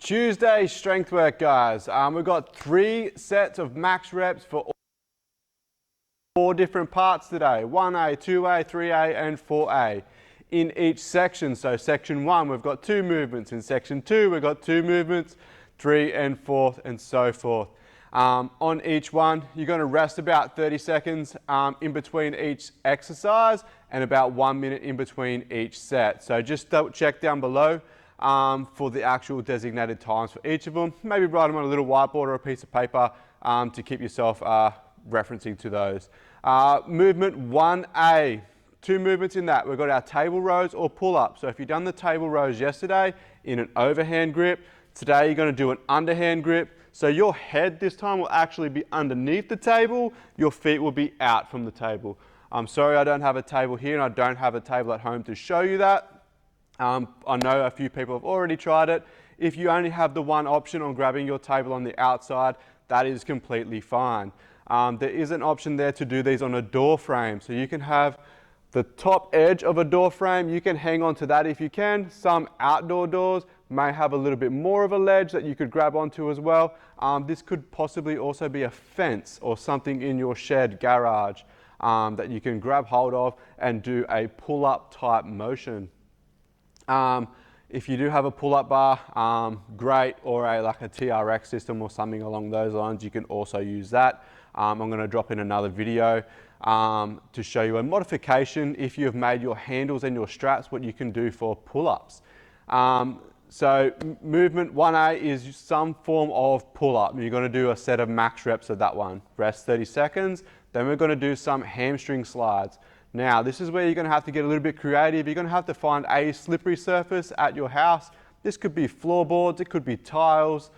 Tuesday strength work, guys. We've got 3 sets of max reps for 4 different parts today. 1A, 2A, 3A and 4A in each section. So section 1, we've got 2 movements. In section 2, we've got 2 movements, 3 and 4 and so forth. On each one, you're going to rest about 30 seconds in between each exercise and about 1 minute in between each set. So just double check down below for the actual designated times for each of them. Maybe write them on a little whiteboard or a piece of paper to keep yourself referencing to those. Movement 1A, 2 movements in that. We've got our table rows or pull-ups. So if you've done the table rows yesterday in an overhand grip, today you're going to do an underhand grip. So your head this time will actually be underneath the table, your feet will be out from the table. I'm sorry I don't have a table here and I don't have a table at home to show you that. I know a few people have already tried it. If you only have the one option on grabbing your table on the outside, that is completely fine. There is an option there to do these on a door frame. So you can have the top edge of a door frame, you can hang on to that if you can. Some outdoor doors may have a little bit more of a ledge that you could grab onto as well. This could possibly also be a fence or something in your shed garage that you can grab hold of and do a pull-up type motion. If you do have a pull-up bar, great, or like a TRX system or something along those lines, you can also use that. I'm going to drop in another video to show you a modification if you have made your handles and your straps, what you can do for pull-ups. So movement 1A is some form of pull-up. You're going to do a set of max reps of that one. Rest 30 seconds. Then we're going to do some hamstring slides. Now, this is where you're going to have to get a little bit creative. You're going to have to find a slippery surface at your house. This could be floorboards, it could be tiles.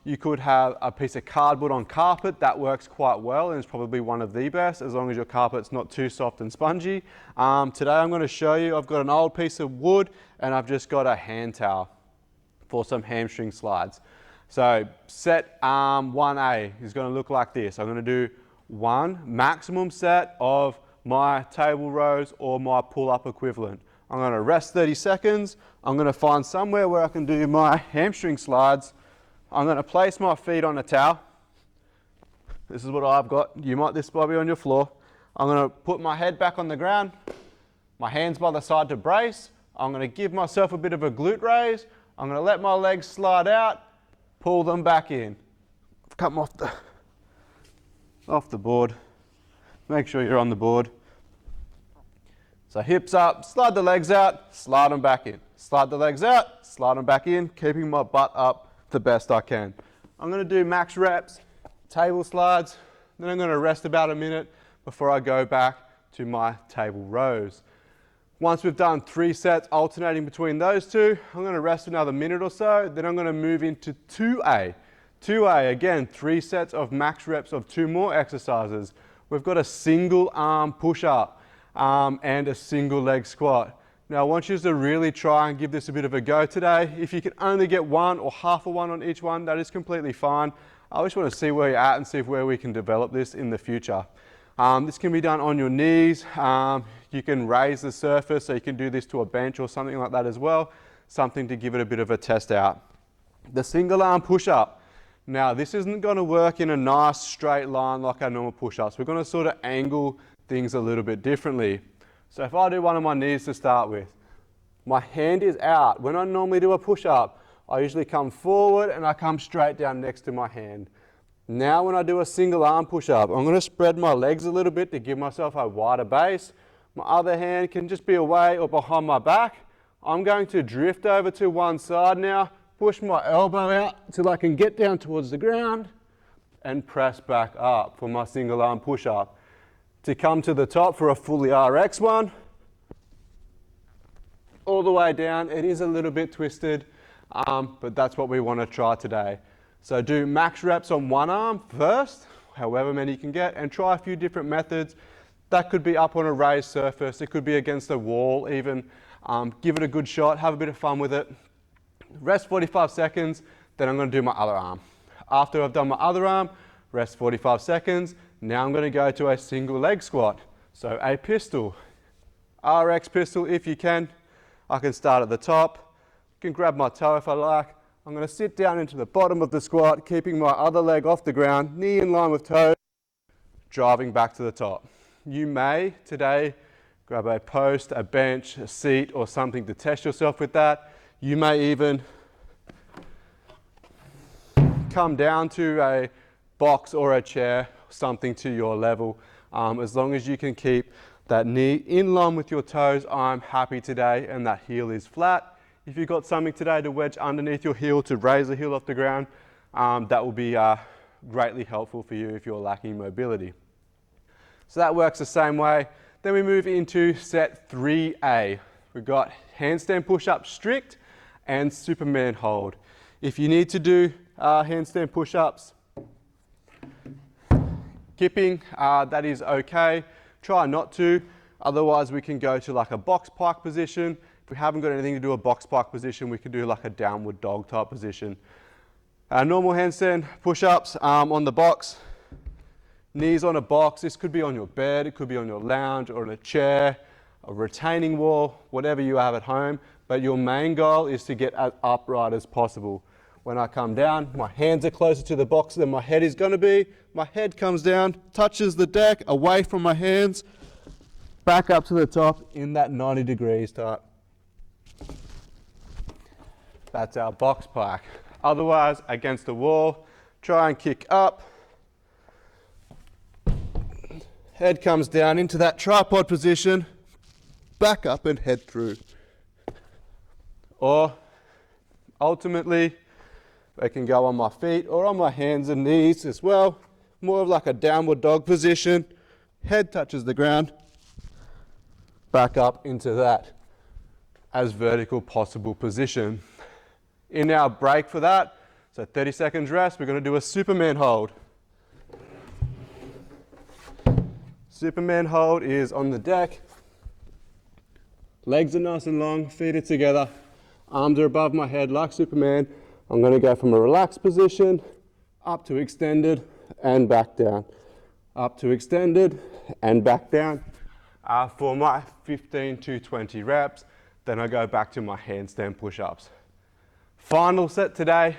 You could have a piece of cardboard on carpet. That works quite well and it's probably one of the best as long as your carpet's not too soft and spongy. Today I'm going to show you, I've got an old piece of wood and I've just got a hand towel for some hamstring slides. So set 1A is going to look like this. I'm going to do one maximum set of my table rows or my pull-up equivalent. I'm going to rest 30 seconds. I'm going to find somewhere where I can do my hamstring slides. I'm going to place my feet on a towel. This is what I've got. You might this might be on your floor. I'm going to put my head back on the ground, my hands by the side to brace. I'm going to give myself a bit of a glute raise. I'm going to let my legs slide out, pull them back in. Come off the board. Make sure you're on the board. So hips up, slide the legs out, slide them back in. Slide the legs out, slide them back in, keeping my butt up the best I can. I'm going to do max reps, table slides, then I'm going to rest about a minute before I go back to my table rows. Once we've done 3 sets alternating between those two, I'm going to rest another minute or so, then I'm going to move into 2A. 2A, again, 3 sets of max reps of 2 more exercises. We've got a single arm push-up and a single leg squat. Now I want you to really try and give this a bit of a go today. If you can only get one or half a one on each one, that is completely fine. I just want to see where you're at and see where we can develop this in the future. This can be done on your knees. You can raise the surface, so you can do this to a bench or something like that as well. Something to give it a bit of a test out. The single arm push-up. Now this isn't going to work in a nice straight line like our normal push-ups. We're going to sort of angle things a little bit differently. So if I do one on my knees to start with, my hand is out. When I normally do a push-up, I usually come forward and I come straight down next to my hand. Now when I do a single arm push-up, I'm going to spread my legs a little bit to give myself a wider base. My other hand can just be away or behind my back. I'm going to drift over to one side now, push my elbow out till I can get down towards the ground and press back up for my single arm push-up. To come to the top for a fully RX one, all the way down. It is a little bit twisted, but that's what we want to try today. So do max reps on one arm first, however many you can get, and try a few different methods. That could be up on a raised surface, it could be against a wall even. Give it a good shot, have a bit of fun with it. Rest 45 seconds, then I'm going to do my other arm. After I've done my other arm, rest 45 seconds. Now I'm going to go to a single leg squat. So a pistol, RX pistol if you can. I can start at the top. You can grab my toe if I like. I'm going to sit down into the bottom of the squat, keeping my other leg off the ground, knee in line with toe, driving back to the top. You may today grab a post, a bench, a seat, or something to test yourself with that. You may even come down to a box or a chair, something to your level. As long as you can keep that knee in line with your toes, I'm happy today, and that heel is flat. If you've got something today to wedge underneath your heel to raise the heel off the ground, that will be greatly helpful for you if you're lacking mobility. So that works the same way. Then we move into set 3A. We've got handstand push-up strict and Superman hold. If you need to do handstand push-ups, kipping, that is okay. Try not to. Otherwise, we can go to like a box pike position. If we haven't got anything to do a box pike position, we can do like a downward dog type position. Normal handstand push-ups on the box. Knees on a box. This could be on your bed, it could be on your lounge or on a chair, a retaining wall, whatever you have at home. But your main goal is to get as upright as possible. When I come down, my hands are closer to the box than my head is going to be. My head comes down, touches the deck, away from my hands, back up to the top in that 90 degrees type. That's our box pike. Otherwise, against the wall, try and kick up. Head comes down into that tripod position, back up and head through. Or ultimately, I can go on my feet or on my hands and knees as well. More of like a downward dog position. Head touches the ground, back up into that as vertical possible position. In our break for that, so 30 seconds rest, we're going to do a Superman hold. Superman hold is on the deck. Legs are nice and long, feet are together, arms are above my head like Superman. I'm going to go from a relaxed position up to extended and back down. Up to extended and back down for my 15 to 20 reps. Then I go back to my handstand push-ups. Final set today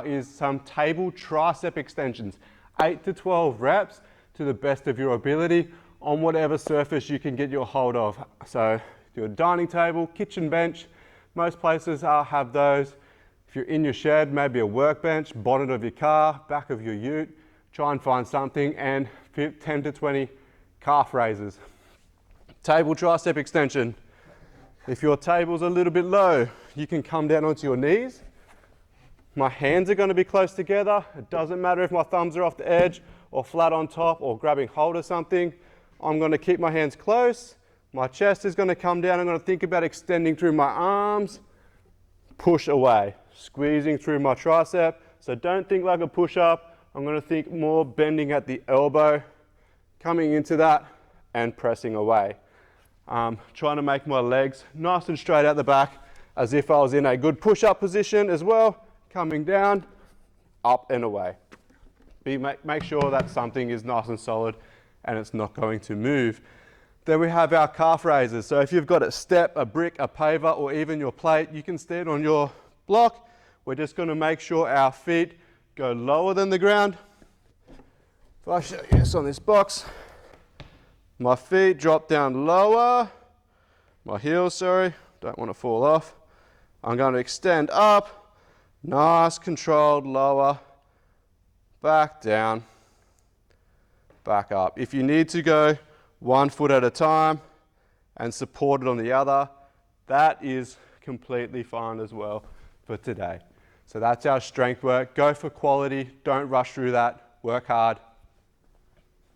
is some table tricep extensions. 8 to 12 reps to the best of your ability on whatever surface you can get your hold of. So your dining table, kitchen bench, most places have those. If you're in your shed, maybe a workbench, bonnet of your car, back of your ute, try and find something, and 10 to 20 calf raises. Table tricep extension. If your table's a little bit low, you can come down onto your knees. My hands are going to be close together. It doesn't matter if my thumbs are off the edge or flat on top or grabbing hold of something. I'm going to keep my hands close. My chest is going to come down. I'm going to think about extending through my arms. Push away, squeezing through my tricep. So don't think like a push-up. I'm going to think more bending at the elbow, coming into that and pressing away. Trying to make my legs nice and straight out the back as if I was in a good push-up position as well. Coming down, up and away. Make sure that something is nice and solid and it's not going to move. Then we have our calf raises. So if you've got a step, a brick, a paver, or even your plate, you can stand on your block. We're just going to make sure our feet go lower than the ground. If I show you this on this box, my feet drop down lower. My heels, sorry, don't want to fall off. I'm going to extend up. Nice, controlled, lower, back down, back up. If you need to go 1 foot at a time and support it on the other, that is completely fine as well for today. So that's our strength work. Go for quality, don't rush through that, work hard,